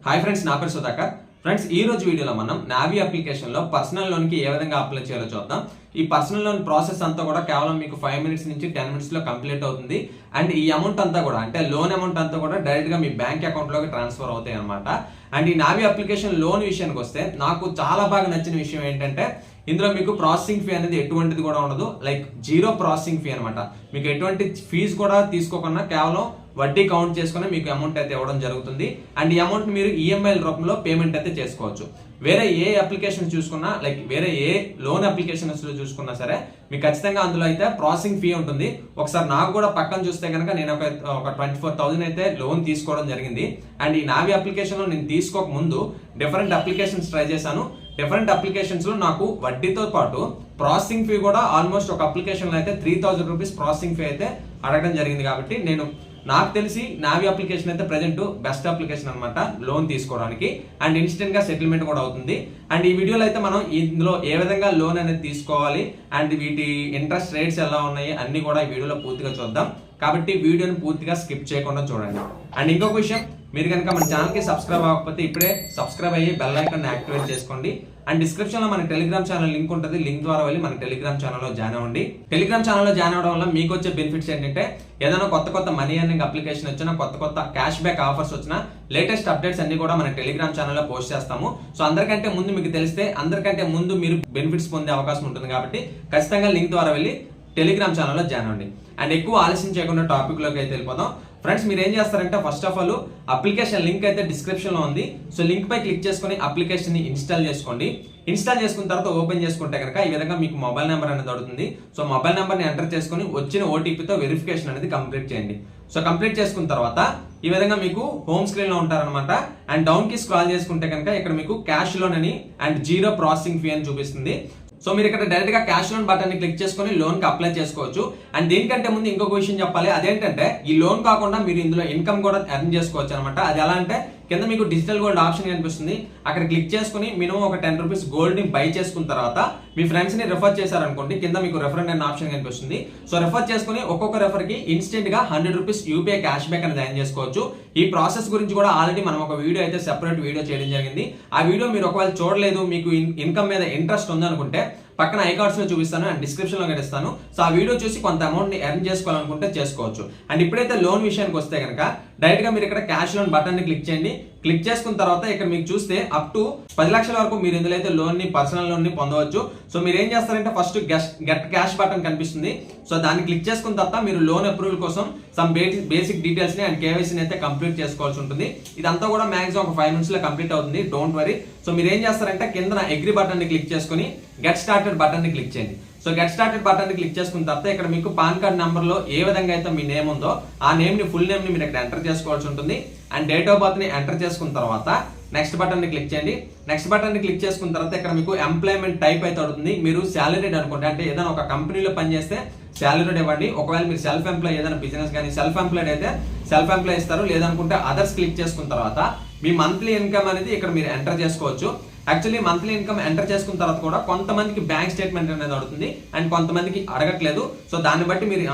Hi friends, నా పేరు Sudhakar. Friends, ఈ రోజు వీడియోలో మనం నావీ అప్లికేషన్లో పర్సనల్ లోన్కి ఏ విధంగా అప్లై చేయాలో చూద్దాం. ఈ పర్సనల్ లోన్ ప్రాసెస్ అంతా కూడా కేవలం మీకు 5 మినిట్స్ నుంచి 10 మినిట్స్లో కంప్లీట్ అవుతుంది. అండ్ ఈ అమౌంట్ అంతా కూడా అంటే లోన్ అమౌంట్ అంతా కూడా డైరెక్ట్గా మీ బ్యాంక్ అకౌంట్లోకి ట్రాన్స్ఫర్ అవుతాయి అనమాట. అండ్ ఈ నావీ అప్లికేషన్ లోన్ విషయానికి వస్తే నాకు చాలా బాగా నచ్చిన విషయం ఏంటంటే ఇందులో మీకు ప్రాసెసింగ్ ఫీ అనేది ఎటువంటిది కూడా ఉండదు. లైక్ జీరో ప్రాసెసింగ్ ఫీ అనమాట. మీకు ఎటువంటి ఫీజు కూడా తీసుకోకుండా కేవలం వడ్డీ కౌంట్ చేసుకుని మీకు అమౌంట్ అయితే ఇవ్వడం జరుగుతుంది. అండ్ ఈ అమౌంట్ మీరు ఈఎంఐల రూపంలో పేమెంట్ అయితే చేసుకోవచ్చు. వేరే ఏ అప్లికేషన్ చూసుకున్నా, లైక్ వేరే ఏ లోన్ అప్లికేషన్స్ లో చూసుకున్నా సరే మీకు ఖచ్చితంగా అందులో అయితే ప్రాసెసింగ్ ఫీ ఉంటుంది. ఒకసారి నాకు కూడా పక్కన చూస్తే కనుక నేను ఒక 24,000 అయితే లోన్ తీసుకోవడం జరిగింది. అండ్ ఈ నావీ అప్లికేషన్ లో నేను తీసుకోక ముందు డిఫరెంట్ అప్లికేషన్స్ ట్రై చేశాను. డిఫరెంట్ అప్లికేషన్స్ లో నాకు వడ్డీతో పాటు ప్రాసెసింగ్ ఫీ కూడా ఆల్మోస్ట్ ఒక అప్లికేషన్ లో అయితే 3,000 రూపీస్ ప్రాసెసింగ్ ఫీ అయితే అడగడం జరిగింది. కాబట్టి నాకు తెలిసి నావీ అప్లికేషన్ అయితే ప్రెజెంట్ బెస్ట్ అప్లికేషన్ అనమాట లోన్ తీసుకోవడానికి. అండ్ ఇన్స్టెంట్ గా సెటిల్మెంట్ కూడా అవుతుంది. అండ్ ఈ వీడియోలో అయితే మనం ఇందులో ఏ విధంగా లోన్ అనేది తీసుకోవాలి అండ్ వీటి ఇంట్రెస్ట్ రేట్స్ ఎలా ఉన్నాయి అన్ని కూడా ఈ వీడియోలో పూర్తిగా చూద్దాం. కాబట్టి వీడియోని పూర్తిగా స్కిప్ చేయకుండా చూడండి. అండ్ ఇంకొక విషయం, మీరు కనుక మన ఛానల్కి సబ్స్క్రైబ్ అవ్వకపోతే ఇప్పుడే సబ్స్క్రైబ్ అయ్యి బెల్ ఐకాన్ యాక్టివేట్ చేసుకోండి. అండ్ డిస్క్రిప్షన్ లో మన టెలిగ్రామ్ ఛానల్ లింక్ ఉంటుంది. లింక్ ద్వారా వెళ్ళి మన టెలిగ్రామ్ ఛానల్లో జాయిన్ అవ్వండి. టెలిగ్రామ్ ఛానల్లో జాయిన్ అవ్వడం వల్ల మీకు వచ్చే బెనిఫిట్స్ ఏంటంటే ఏదైనా కొత్త మనీ ఎర్నింగ్ అప్లికేషన్ వచ్చినా, కొత్త క్యాష్ బ్యాక్ ఆఫర్స్ వచ్చినా, లేటెస్ట్ అప్డేట్స్ అన్ని కూడా మన టెలిగ్రామ్ ఛానల్లో పోస్ట్ చేస్తాము. సో అందరికంటే ముందు మీకు తెలిస్తే అందరికంటే ముందు మీరు బెనిఫిట్స్ పొందే అవకాశం ఉంటుంది. కాబట్టి ఖచ్చితంగా లింక్ ద్వారా వెళ్ళి టెలిగ్రామ్ ఛానల్లో జాయిన్ అవ్వండి. అండ్ ఎక్కువ ఆలస్యం చేయకుండా టాపిక్ లోకి అయితే వెళ్ళిపోదాం. ఫ్రెండ్స్, మీరు ఏం చేస్తారంటే first of all application link అయితే డిస్క్రిప్షన్ లో ఉంది. సో లింక్ పై క్లిక్ చేసుకుని అప్లికేషన్ ని ఇన్స్టాల్ చేసుకోండి. ఇన్స్టాల్ చేసుకున్న తర్వాత ఓపెన్ చేసుకుంటే కనుక ఈ విధంగా మీకు మొబైల్ నెంబర్ అనేది అడుగుతుంది. సో మొబైల్ నెంబర్ ని ఎంటర్ చేసుకుని వచ్చిన ఓటీపీతో వెరిఫికేషన్ అనేది కంప్లీట్ చేయండి. సో కంప్లీట్ చేసుకున్న తర్వాత ఈ విధంగా మీకు హోమ్ స్క్రీన్ లో ఉంటారనమాట. అండ్ డౌన్ కి స్క్రాల్ చేసుకుంటే కనుక ఇక్కడ మీకు క్యాష్ లోన్ అని అండ్ జీరో ప్రాసెసింగ్ ఫీ అని చూపిస్తుంది. సో మీరు ఇక్కడ డైరెక్ట్ గా క్యాష్ లోన్ బటన్ ని క్లిక్ చేసుకుని లోన్ కి అప్లై చేసుకోవచ్చు. అండ్ దీనికంటే ముందు ఇంకొక విషయం చెప్పాలి. అదేంటంటే ఈ లోన్ కాకుండా మీరు ఇందులో ఇన్కమ్ కూడా ఎర్న్ చేసుకోవచ్చు అనమాట. అది ఎలా అంటే కింద మీకు డిజిటల్ గోల్డ్ ఆప్షన్ కనిపిస్తుంది. అక్కడ క్లిక్ చేసుకుని మినిమం ఒక 10 రూపీస్ గోల్డ్ ని బై చేసుకున్న తర్వాత మీ ఫ్రెండ్స్ ని రెఫర్ చేశారనుకోండి, కింద మీకు రెఫరెండ్ అనే ఆప్షన్ కనిపిస్తుంది. సో రెఫర్ చేసుకుని ఒక్కొక్క రెఫర్ కి ఇన్స్టెంట్ గా 100 రూపీస్ యూపీఐ క్యాష్ బ్యాక్ అనేది ఎర్న్ చేసుకోవచ్చు. ఈ ప్రాసెస్ గురించి కూడా ఆల్రెడీ మనం ఒక వీడియో అయితే సెపరేట్ వీడియో చేయడం జరిగింది. ఆ వీడియో మీరు ఒకవేళ చూడలేదు, మీకు ఇన్కమ్ మీద ఇంట్రెస్ట్ ఉందనుకుంటే పక్కన ఐకార్డ్స్ లో చూపిస్తాను అండ్ డిస్క్రిప్షన్ లో ఇస్తాను. సో ఆ వీడియో చూసి కొంత అమౌంట్ ని ఎర్న్ చేసుకోవాలనుకుంటే చేసుకోవచ్చు. అండ్ ఇప్పుడైతే లోన్ విషయానికి వస్తే కనుక డైరెక్ట్ గా మీరు ఇక్కడ క్యాష్ లోన్ బటన్ ని క్లిక్ చేయండి. క్లిక్ చేసుకున్న తర్వాత ఇక్కడ మీకు చూస్తే అప్ టు 10 లక్షల వరకు మీరు ఇందులో అయితే లోన్ ని పర్సనల్ లోన్ ని పొందవచ్చు. సో మీరు ఏం చేస్తారంటే ఫస్ట్ గెట్ క్యాష్ బటన్ కనిపిస్తుంది. సో దాన్ని క్లిక్ చేసుకున్న తర్వాత మీరు లోన్ అప్రూవల్ కోసం సమ్ బేసిక్ డీటెయిల్స్ ని అండ్ కేవైసీని అయితే కంప్లీట్ చేసుకోవాల్సి ఉంటుంది. ఇదంతా కూడా మాక్సిమం ఒక 5 మినిట్స్ లో కంప్లీట్ అవుతుంది. Don't worry. సో మీరు ఏం చేస్తారంటే కింద అగ్రీ బటన్ ని క్లిక్ చేసుకుని గెట్ స్టార్టెడ్ బటన్ ని క్లిక్ చేయండి. సో గెట్ స్టార్టెడ్ బటన్ ని క్లిక్ చేసుకున్న తర్వాత ఇక్కడ మీకు పాన్ కార్డ్ నెంబర్ లో ఏ విధంగా అయితే మీ నేమ్ ఉందో ఆ నేమ్ ని ఫుల్ నేమ్ ని మీరు ఇక్కడ ఎంటర్ చేసుకోవాల్సి ఉంటుంది. అండ్ డేట్ ఆఫ్ బర్త్ ని ఎంటర్ చేసుకున్న తర్వాత నెక్స్ట్ బటన్ ని క్లిక్ చేయండి. నెక్స్ట్ బటన్ ని క్లిక్ చేసుకున్న తర్వాత ఇక్కడ మీకు ఎంప్లాయ్మెంట్ టైప్ అయితే అవుతుంది. మీరు సాలరీడ్ అనుకుంటే అంటే ఏదైనా ఒక కంపెనీలో పనిచేస్తే సాలరీడ్ ఇవ్వండి. ఒకవేళ మీరు సెల్ఫ్ ఎంప్లాయ్ ఏదైనా బిజినెస్ కానీ సెల్ఫ్ ఎంప్లాయిడ్ అయితే సెల్ఫ్ ఎంప్లాయ్ ఇస్తారు. లేదనుకుంటే అదర్స్ క్లిక్ చేసుకున్న తర్వాత మీ మంత్లీ ఇన్కమ్ అనేది ఇక్కడ మీరు ఎంటర్ చేసుకోవచ్చు. యాక్చువల్లీ మంత్లీ ఇన్కమ్ ఎంటర్ చేసుకున్న తర్వాత కూడా కొంతమందికి బ్యాంక్ స్టేట్మెంట్ అనేది అడుగుతుంది అండ్ కొంతమందికి అడగట్లేదు. సో దాన్ని బట్టి మీరు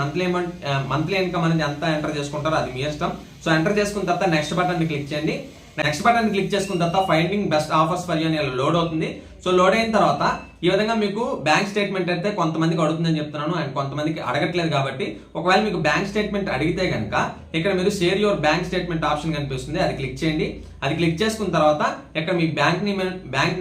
మంత్లీ ఇన్కమ్ అనేది ఎంత ఎంటర్ చేసుకుంటారో అది మీ ఇష్టం. సో ఎంటర్ చేసుకున్న తర్వాత నెక్స్ట్ బటన్ ని క్లిక్ చేయండి. నెక్స్ట్ బటన్ క్లిక్ చేసుకున్న తర్వాత finding best offers for you అని లోడ్ అవుతుంది. సో లోడ్ అయిన తర్వాత ఈ విధంగా మీకు బ్యాంక్ స్టేట్మెంట్ అయితే కొంతమందికి అడుగుతుందని చెప్తున్నాను అండ్ కొంతమందికి అడగట్లేదు. కాబట్టి ఒకవేళ మీకు బ్యాంక్ స్టేట్మెంట్ అడిగితే కనుక ఇక్కడ మీరు share your bank statement option కనిపిస్తుంది. అది క్లిక్ చేయండి. అది క్లిక్ చేసుకున్న తర్వాత ఇక్కడ మీ బ్యాంక్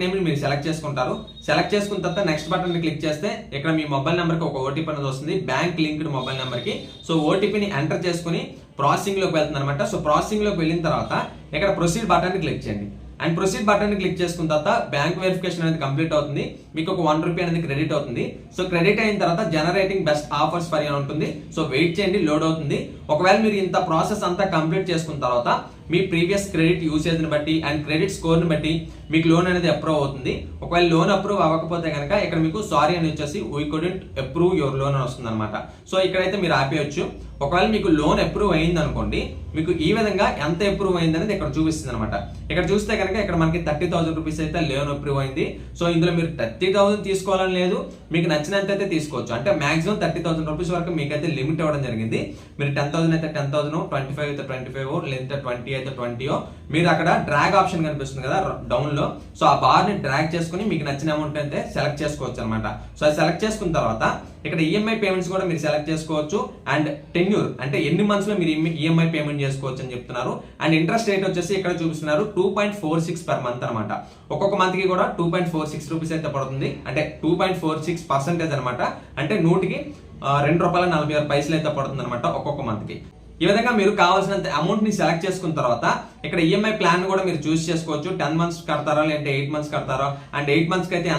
నేమ్ ని మీరు సెలెక్ట్ చేసుకుంటారు. సెలెక్ట్ చేసుకున్న తర్వాత నెక్స్ట్ బటన్ ని క్లిక్ చేస్తే ఇక్కడ మీ మొబైల్ నెంబర్ కి ఒక ఓటీపీ అనేది వస్తుంది, బ్యాంక్ లింక్డ్ మొబైల్ నెంబర్ కి. సో ఓటీపీని ఎంటర్ చేసుకుని ప్రాసెసింగ్ లోకి వెళ్తుంది అనమాట. సో ప్రాసెసింగ్ లోకి వెళ్ళిన తర్వాత ఇక్కడ ప్రొసీడ్ బటన్ ని క్లిక్ చేయండి. అండ్ ప్రొసీడ్ బటన్ ని క్లిక్ చేసుకున్న తర్వాత బ్యాంక్ వెరిఫికేషన్ అనేది కంప్లీట్ అవుతుంది. మీకు ఒక 1 రూపీ అనేది క్రెడిట్ అవుతుంది. సో క్రెడిట్ అయిన తర్వాత generating best offers for you ఉంటుంది. సో వెయిట్ చేయండి, లోడ్ అవుతుంది. ఒకవేళ మీరు ఇంత ప్రాసెస్ అంతా కంప్లీట్ చేసుకున్న తర్వాత మీ ప్రీవియస్ క్రెడిట్ యూసేజ్ ని బట్టి అండ్ క్రెడిట్ స్కోర్ ని బట్టి మీకు లోన్ అనేది అప్రూవ్ అవుతుంది. ఒకవేళ లోన్ అప్రూవ్ అవ్వకపోతే కనుక ఇక్కడ మీకు సారీ అని వచ్చేసి we couldn't approve your loan అని వస్తుంది అనమాట. సో ఇక్కడైతే మీరు ఆపేయచ్చు. ఒకవేళ మీకు లోన్ అప్రూవ్ అయింది అనుకోండి, మీకు ఈ విధంగా ఎంత అప్రూవ్ అయింది అనేది ఇక్కడ చూపిస్తుంది అనమాట. ఇక్కడ చూస్తే కనుక ఇక్కడ మనకి 30,000 రూపీస్ అయితే లోన్ అప్రూవ్ అయింది. సో ఇందులో మీరు 30,000 తీసుకోవాలని లేదు, మీకు నచ్చినంత అయితే తీసుకోవచ్చు. అంటే మాక్సిమం 30,000 రూపీస్ వరకు మీకైతే లిమిట్ ఇవ్వడం జరిగింది. మీరు 10,000 అయితే 10,000, 25 అయితే 25, లేదా 20 అయితే 20, మీరు అక్కడ డ్రాగ్ ఆప్షన్ కనిపిస్తుంది కదా డౌన్ లో, సో ఆ బార్ ని డ్రాగ్ చేసుకుని మీకు నచ్చిన అమౌంట్ అయితే సెలెక్ట్ చేసుకోవచ్చు అనమాట. సో అది సెలెక్ట్ చేసుకున్న తర్వాత ఇక్కడ ఈఎంఐ పేమెంట్స్ కూడా మీరు సెలెక్ట్ చేసుకోవచ్చు. అండ్ టెన్యూర్ అంటే ఎన్ని మంత్స్ లో మీరు ఈఎంఐ పేమెంట్ చేసుకోవచ్చు అని చెప్తున్నారు. అండ్ ఇంట్రెస్ట్ రేట్ వచ్చేసి ఇక్కడ చూపిస్తున్నారు 2.46 per month అనమాట. ఒక్కొక్క మంత్ కి కూడా 2.46 రూపీస్ అయితే పడుతుంది. అంటే 2.46% అనమాట. అంటే 100కి ₹2.46 అయితే పడుతుంది అనమాట ఒక్కొక్క మంత్ కి. ఈ విధంగా మీరు కావాల్సినంత అమౌంట్ ని సెలెక్ట్ చేసుకున్న తర్వాత ఇక్కడ ఈఎంఐ ప్లాన్ కూడా మీరు చూస్ చేసుకోవచ్చు. 10 months కడతారా లేదంటే 8 months కడతారా, అండ్ 8 months కి అయితే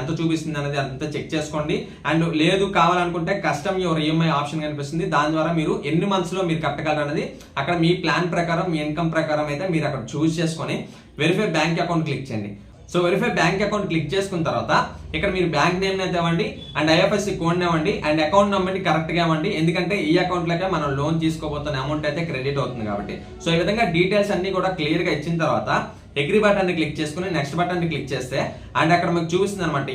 ఎంత చూపిస్తుంది అనేది అంతా చెక్ చేసుకోండి. అండ్ లేదు కావాలనుకుంటే కస్టమ్ యువర్ ఈఎంఐ ఆప్షన్ కనిపిస్తుంది, దాని ద్వారా మీరు ఎన్ని మంత్స్ లో మీరు కట్టగలరు అనేది అక్కడ మీ ప్లాన్ ప్రకారం మీ ఇన్కమ్ ప్రకారం అయితే మీరు అక్కడ చూస్ చేసుకొని వెరిఫై బ్యాంక్ అకౌంట్ క్లిక్ చేయండి. So verify bank account click చేసుకున్న తర్వాత ఇక్కడ మీరు బ్యాంక్ నేమ్ అయితే ఇవ్వండి, అండ్ ఐఎఫ్ఎస్సి కోడ్ ఇవ్వండి, అండ్ అకౌంట్ నెంబర్ ని కరెక్ట్ గా ఇవ్వండి. ఎందుకంటే ఈ అకౌంట్ లోకే మనం లోన్ తీసుకోబోతున్న అమౌంట్ అయితే క్రెడిట్ అవుతుంది కాబట్టి. సో ఈ విధంగా డీటెయిల్స్ అన్ని కూడా క్లియర్ గా ఇచ్చిన తర్వాత అగ్రీ బటన్ ని క్లిక్ చేసుకుని నెక్స్ట్ బటన్ ని క్లిక్ చేస్తే అండ్ అక్కడ మీకు చూపిస్తుంది అనమాట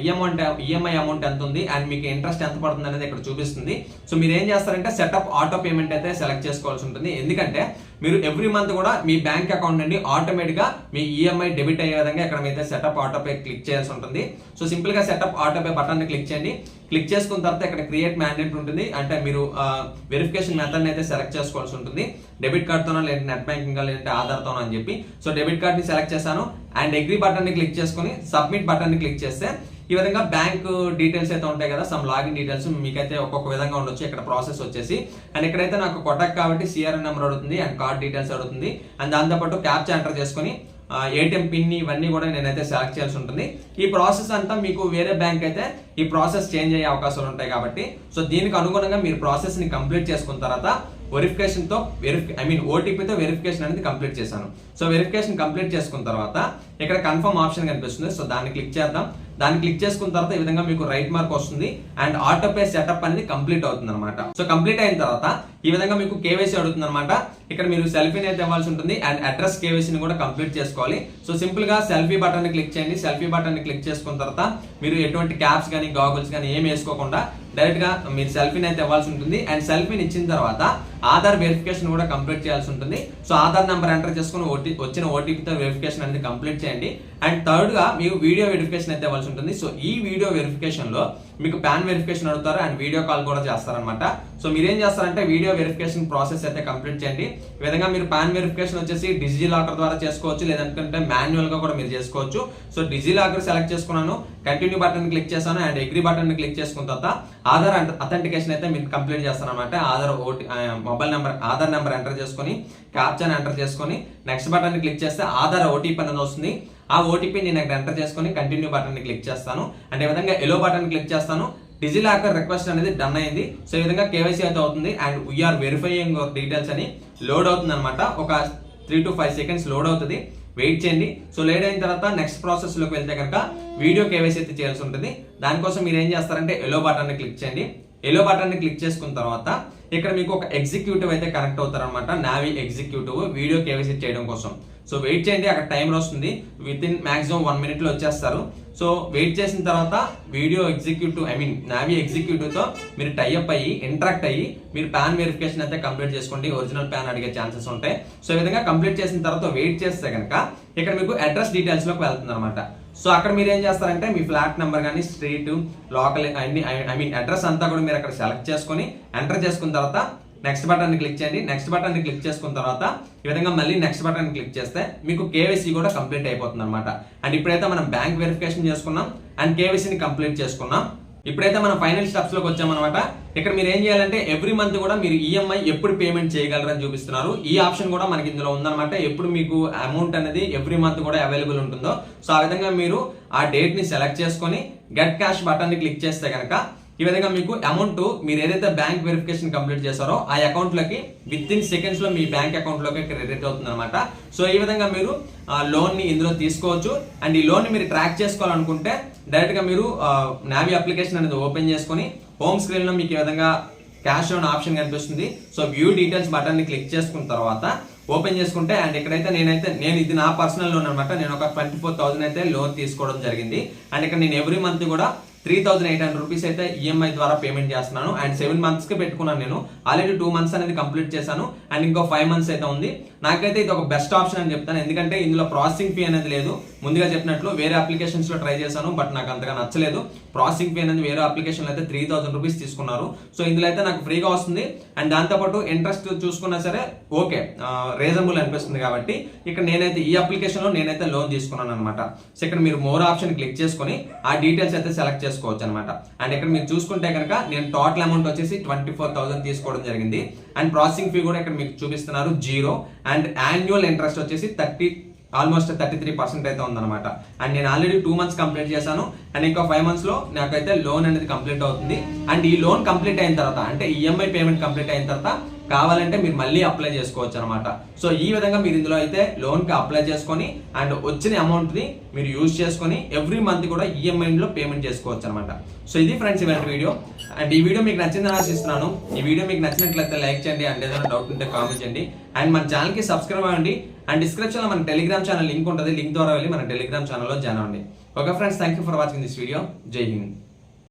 ఈఎంఐ అమౌంట్ ఎంత ఉంది అండ్ మీకు ఇంట్రెస్ట్ ఎంత పడుతుంది అనేది ఇక్కడ చూపిస్తుంది. సో మీరు ఏం చేస్తారంటే సెటప్ ఆటో పేమెంట్ అయితే సెలెక్ట్ చేసుకోవాల్సి ఉంటుంది. ఎందుకంటే మీరు ఎవ్రీ మంత్ కూడా మీ బ్యాంక్ అకౌంట్ నుండి ఆటోమేటిక్ గా మీ ఈఎంఐ డెబిట్ అయ్యే విధంగా ఇక్కడ అయితే సెటప్ ఆటో పే క్లిక్ చేయాల్సి ఉంటుంది. సో సింపుల్ గా సెటప్ ఆటో పే బటన్ ని క్లిక్ చేయండి. క్లిక్ చేసుకున్న తర్వాత ఇక్కడ క్రియేట్ మ్యాండేట్ ఉంటుంది. అంటే మీరు వెరిఫికేషన్ మెథడ్ అయితే సెలెక్ట్ చేసుకోవాల్సి ఉంటుంది. డెబిట్ కార్డ్ తోనో లేదంటే నెట్ బ్యాంకింగ్ లేదంటే ఆధార్ తోనో అని చెప్పి. సో డెబిట్ కార్డ్ ని సెలెక్ట్ చేశాను అండ్ అగ్రీ బటన్ ని క్లిక్ చేసుకుని సబ్మిట్ బటన్ ని క్లిక్ చేస్తే ఈ విధంగా బ్యాంక్ డీటెయిల్స్ అయితే ఉంటాయి కదా, సమ్ లాగిన్ డీటెయిల్స్ మీకైతే ఒక్కొక్క విధంగా ఉండొచ్చు. ఇక్కడ ప్రాసెస్ వచ్చేసి అండ్ ఇక్కడైతే నాకు కొటక్ కాబట్టి సిఆర్ఎన్ నెంబర్ అడుగుతుంది అండ్ కార్డ్ డీటెయిల్స్ అడుగుతుంది. అండ్ దాంతోపాటు క్యాప్చా ఎంటర్ చేసుకుని ఏటీఎం పిన్ ఇవన్నీ కూడా నేనైతే సెలెక్ట్ చేయాల్సి ఉంటుంది. ఈ ప్రాసెస్ అంతా మీకు వేరే బ్యాంక్ అయితే ఈ ప్రాసెస్ చేంజ్ అయ్యే అవకాశాలు ఉంటాయి కాబట్టి సో దీనికి అనుగుణంగా మీరు ప్రాసెస్ ని కంప్లీట్ చేసుకున్న తర్వాత వెరిఫికేషన్ తో ఓటీపీతో వెరిఫికేషన్ అనేది కంప్లీట్ చేశాను. సో వెరిఫికేషన్ కంప్లీట్ చేసుకున్న తర్వాత ఇక్కడ కన్ఫర్మ్ ఆప్షన్ కనిపిస్తుంది. సో దాన్ని క్లిక్ చేద్దాం. దాన్ని క్లిక్ చేసుకున్న తర్వాత ఈ విధంగా మీకు రైట్ మార్క్ వస్తుంది అండ్ ఆటో పే సెటప్ అనేది కంప్లీట్ అవుతుంది అనమాట. సో కంప్లీట్ అయిన తర్వాత ఈ విధంగా మీకు కేవైసీ అడుగుతుంది అనమాట. ఇక్కడ మీరు సెల్ఫీని అయితే ఇవ్వాల్సి ఉంటుంది అండ్ అడ్రస్ కేవైసీని కూడా కంప్లీట్ చేసుకోవాలి. సో సింపుల్ గా సెల్ఫీ బటన్ ని క్లిక్ చేయండి. సెల్ఫీ బటన్ ని క్లిక్ చేసుకున్న తర్వాత మీరు ఎటువంటి క్యాప్స్ కానీ గాగుల్స్ కానీ ఏం వేసుకోకుండా డైరెక్ట్ గా మీరు సెల్ఫీని అయితే ఇవ్వాల్సి ఉంటుంది. అండ్ సెల్ఫీని ఇచ్చిన తర్వాత ఆధార్ వెరిఫికేషన్ కూడా కంప్లీట్ చేయాల్సి ఉంటుంది. సో ఆధార్ నెంబర్ ఎంటర్ చేసుకుని వచ్చిన ఓటీపీతో వెరిఫికేషన్ అనేది కంప్లీట్ చేయండి. అండ్ థర్డ్ గా మీకు వీడియో వెరిఫికేషన్ అయితే ఇవ్వాల్సి ఉంటుంది. సో ఈ వీడియో వెరిఫికేషన్ లో మీకు పాన్ వెరిఫికేషన్ అడుగుతారు అండ్ వీడియో కాల్ కూడా చేస్తారనమాట. సో మీరేం చేస్తారంటే వీడియో వెరిఫికేషన్ ప్రాసెస్ అయితే కంప్లీట్ చేయండి. ఈ విధంగా మీరు పాన్ వెరిఫికేషన్ వచ్చేసి డిజి లాకర్ ద్వారా చేసుకోవచ్చు, లేదంటే మాన్యువల్ గా కూడా మీరు చేసుకోవచ్చు. సో డిజి లాకర్ సెలెక్ట్ చేసుకున్నాను, కంటిన్యూ బటన్ క్లిక్ చేశాను అండ్ అగ్రీ బటన్ క్లిక్ చేసుకున్న తర్వాత ఆధార్ అథెంటికేషన్ అయితే మీరు కంప్లీట్ చేస్తాను అనమాట. ఆధార్ నెంబర్ ఎంటర్ చేసుకొని క్యాప్చాని ఎంటర్ చేసుకొని నెక్స్ట్ బటన్ క్లిక్ చేస్తే ఆధార్ ఓటీపీ అనేది వస్తుంది. ఆ ఓటీపీ నేను ఇక్కడ ఎంటర్ చేసుకొని కంటిన్యూ బటన్ క్లిక్ చేస్తాను అండ్ ఈ విధంగా ఎలో బటన్ క్లిక్ చేస్తాను. డిజి లాకర్ రిక్వెస్ట్ అనేది డన్ అయింది. సో ఈ విధంగా కేవైసీ అయితే అవుతుంది అండ్ వీఆర్ వెరిఫైయింగ్ డీటెయిల్స్ అని లోడ్ అవుతుంది అనమాట. ఒక 3 to 5 seconds లోడ్ అవుతుంది, వెయిట్ చేయండి. సో లేట్ అయిన తర్వాత నెక్స్ట్ ప్రాసెస్ లోకి వెళ్తే కనుక వీడియో కేవైసీ అయితే చేయాల్సి ఉంటుంది. దానికోసం మీరు ఏం చేస్తారంటే ఎలో బటన్ క్లిక్ చేయండి. ఎలో బటన్ క్లిక్ చేసుకున్న తర్వాత ఇక్కడ మీకు ఒక ఎగ్జిక్యూటివ్ అయితే కనెక్ట్ అవుతారనమాట. నావీ ఎగ్జిక్యూటివ్ వీడియో కేవైసీ చేయడం కోసం. సో వెయిట్ చేయండి, అక్కడ టైమర్ వస్తుంది. విత్ ఇన్ మాక్సిమం 1 minute లో వచ్చేస్తారు. సో వెయిట్ చేసిన తర్వాత వీడియో ఎగ్జిక్యూటివ్ నావీ ఎగ్జిక్యూటివ్ తో మీరు టైఅప్ అయ్యి ఇంటరాక్ట్ అయ్యి మీరు పాన్ వెరిఫికేషన్ అయితే కంప్లీట్ చేసుకోండి. ఒరిజినల్ పాన్ అడిగే ఛాన్సెస్ ఉంటాయి. సో ఈ విధంగా కంప్లీట్ చేసిన తర్వాత వెయిట్ చేస్తే కనుక ఇక్కడ మీకు అడ్రస్ డీటెయిల్స్ లోకి వెళ్తుంది అనమాట. సో అక్కడ మీరు ఏం చేస్తారంటే మీ ఫ్లాట్ నెంబర్ కానీ స్ట్రీట్ లోకల్ అడ్రస్ అంతా కూడా మీరు అక్కడ సెలెక్ట్ చేసుకొని ఎంటర్ చేసుకున్న తర్వాత నెక్స్ట్ బటన్ క్లిక్ చేయండి. నెక్స్ట్ బటన్ క్లిక్ చేసుకున్న తర్వాత ఈ విధంగా మళ్ళీ నెక్స్ట్ బటన్ క్లిక్ చేస్తే మీకు కేవైసీ కూడా కంప్లీట్ అయిపోతుంది అనమాట. అండ్ ఇప్పుడైతే మనం బ్యాంక్ వెరిఫికేషన్ చేసుకున్నాం అండ్ కేవైసీని కంప్లీట్ చేసుకున్నాం. ఇప్పుడైతే మనం ఫైనల్ స్టెప్స్ లోకి వచ్చామన్నమాట. ఇక్కడ మీరు ఏం చేయాలంటే ఎవ్రీ మంత్ కూడా మీరు ఈఎంఐ ఎప్పుడు పేమెంట్ చేయగలరని చూపిస్తున్నారు. ఈ ఆప్షన్ కూడా మనకి ఇందులో ఉందన్నమాట. ఎప్పుడు మీకు అమౌంట్ అనేది ఎవ్రీ మంత్ కూడా అవైలబుల్ ఉంటుందో సో ఆ విధంగా మీరు ఆ డేట్ ని సెలెక్ట్ చేసుకొని గెట్ క్యాష్ బటన్ ని క్లిక్ చేస్తే కనుక ఈ విధంగా మీకు అమౌంట్ మీరు ఏదైతే బ్యాంక్ వెరిఫికేషన్ కంప్లీట్ చేశారో ఆ అకౌంట్ లోకి విత్ ఇన్ సెకండ్స్ లో మీ బ్యాంక్ అకౌంట్ లోకి క్రెడిట్ అవుతుంది అనమాట. సో ఈ విధంగా మీరు లోన్ ని ఇందులో తీసుకోవచ్చు. అండ్ ఈ లోన్ ని మీరు ట్రాక్ చేసుకోవాలనుకుంటే డైరెక్ట్ గా మీరు నావీ అప్లికేషన్ అనేది ఓపెన్ చేసుకొని హోమ్ స్క్రీన్ లో మీకు ఈ విధంగా క్యాష్ లోన్ ఆప్షన్ కనిపిస్తుంది. సో వ్యూ డీటెయిల్స్ బటన్ ని క్లిక్ చేసుకున్న తర్వాత ఓపెన్ చేసుకుంటే అండ్ ఇక్కడైతే నేను ఇది నా పర్సనల్ లోన్ అనమాట. నేను ఒక 24,000 అయితే లోన్ తీసుకోవడం జరిగింది. అండ్ ఇక్కడ నేను ఎవ్రీ మంత్ కూడా 3,800 రూపీస్ అయితే ఈఎంఐ ద్వారా పేమెంట్ చేస్తున్నాను. అండ్ 7 మంత్స్ కి పెట్టుకున్నాను. నేను ఆల్రెడీ 2 మంత్స్ అనేది కంప్లీట్ చేశాను. అండ్ ఇంకో 5 మంత్స్ అయితే ఉంది. నాకైతే ఇది ఒక బెస్ట్ ఆప్షన్ అని చెప్తాను. ఎందుకంటే ఇందులో ప్రాసెసింగ్ ఫీ అనేది లేదు. ముందుగా చెప్పినట్లు వేరే అప్లికేషన్స్ లో ట్రై చేశాను, బట్ నాకు అంతగా నచ్చలేదు. ప్రాసెసింగ్ ఫీ అనేది వేరే అప్లికేషన్ అయితే 3,000 రూపీస్ తీసుకున్నారు. సో ఇందులో అయితే నాకు ఫ్రీగా వస్తుంది. అండ్ దాంతోపాటు ఇంట్రెస్ట్ చూసుకున్నా సరే ఓకే రీజనబుల్ అనిపిస్తుంది. కాబట్టి ఇక్కడ నేనైతే ఈ అప్లికేషన్ లో నేనైతే లోన్ తీసుకున్నాను అనమాట. సో ఇక్కడ మీరు మోర్ ఆప్షన్ క్లిక్ చేసుకొని ఆ డీటెయిల్స్ అయితే సెలెక్ట్ చేసుకోవచ్చు అనమాట. అండ్ ఇక్కడ మీరు చూసుకుంటే కనుక నేను టోటల్ అమౌంట్ వచ్చేసి 24,000 తీసుకోవడం జరిగింది. అండ్ ప్రాసెసింగ్ ఫీ కూడా ఇక్కడ మీకు చూపిస్తున్నారు 0. అండ్ యాన్యువల్ ఇంట్రెస్ట్ వచ్చేసి ఆల్మోస్ట్ 33% అయితే ఉందన్నమాట. అండ్ నేను ఆల్రెడీ 2 మంత్స్ కంప్లీట్ చేశాను. అండ్ ఇంకా 5 మంత్స్ లో నాకైతే లోన్ అనేది కంప్లీట్ అవుతుంది. అండ్ ఈ లోన్ కంప్లీట్ అయిన తర్వాత అంటే ఈఎంఐ పేమెంట్ కంప్లీట్ అయిన తర్వాత కావాలంటే మీరు మళ్ళీ అప్లై చేసుకోవచ్చు అనమాట. సో ఈ విధంగా మీరు ఇందులో అయితే లోన్ కి అప్లై చేసుకొని అండ్ వచ్చిన అమౌంట్ ని మీరు యూజ్ చేసుకొని ఎవ్రీ మంత్ కూడా ఈఎంఐ లో పేమెంట్ చేసుకోవచ్చు అనమాట. సో ఇది ఫ్రెండ్స్ ఇవాళ వీడియో. అండ్ ఈ వీడియో మీకు నచ్చిందని ఆశిస్తున్నాను. ఈ వీడియో మీకు నచ్చినట్లయితే లైక్ చేయండి. అండ్ ఏదైనా డౌట్ ఉంటే కామెంట్ చేయండి. అండ్ మన ఛానల్ కి సబ్స్క్రైబ్ అవ్వండి. అండ్ డిస్క్రిప్షన్ లో మన టెలిగ్రామ్ ఛానల్ లింక్ ఉంటుంది. లింక్ ద్వారా వెళ్ళి మన టెలిగ్రామ్ ఛానల్లో జాయిన్ అవ్వండి. Okay friends, thank you for watching this video. జై హింద్.